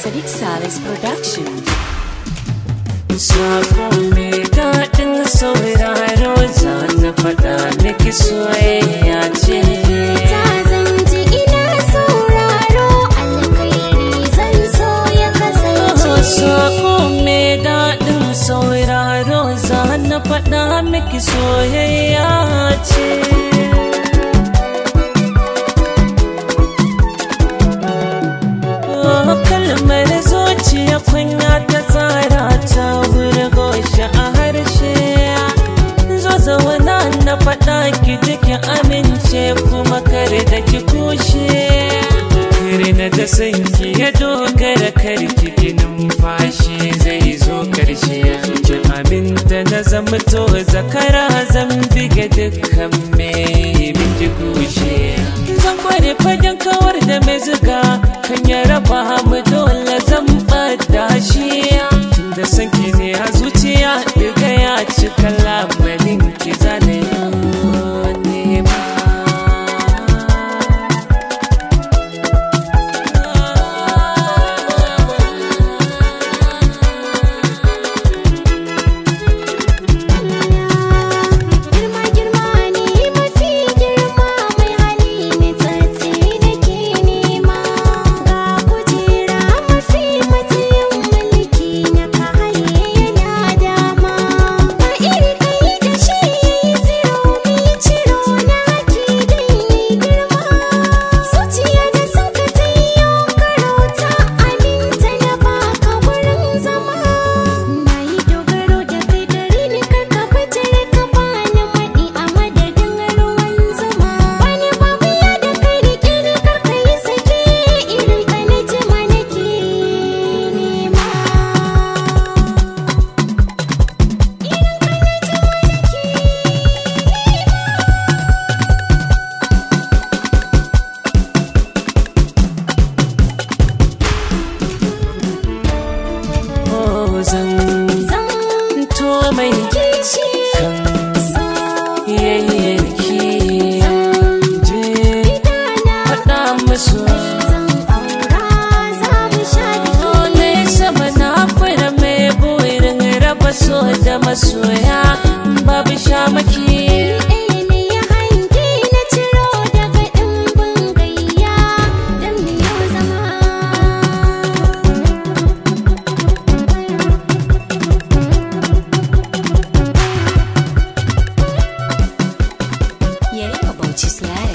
Sadiq Salis Production. Sako mai daɗin sauraro za na faɗa miki soyayya ce. Ta zan ji ina sauraro alkhairi zan so ya kasance. Sako mai daɗin sauraro za na faɗa miki soyayya ce. Kalmar zuciya kunya ta tsara ta burgo shi a harshe. Zo zauna na faɗa ki ji ki amince kuma kar da ki kushe. Kirna da sanki ya dogara kar ki ki numfashi zai zo karshe. Ki aminta na zamto zakara zan bige dukkan mai miki kushe. Zan kware fagen kawar da mai zuga kan ya raba mu dole zan bada shi. Tunda sanki ne a zuciya daga ya cika lamarin ki zane nema. Zanto mai kishi kan yayyarki je faɗa musu ne sama na fara mai burin raba so da masoya babu shamaki. Bauchi Slide.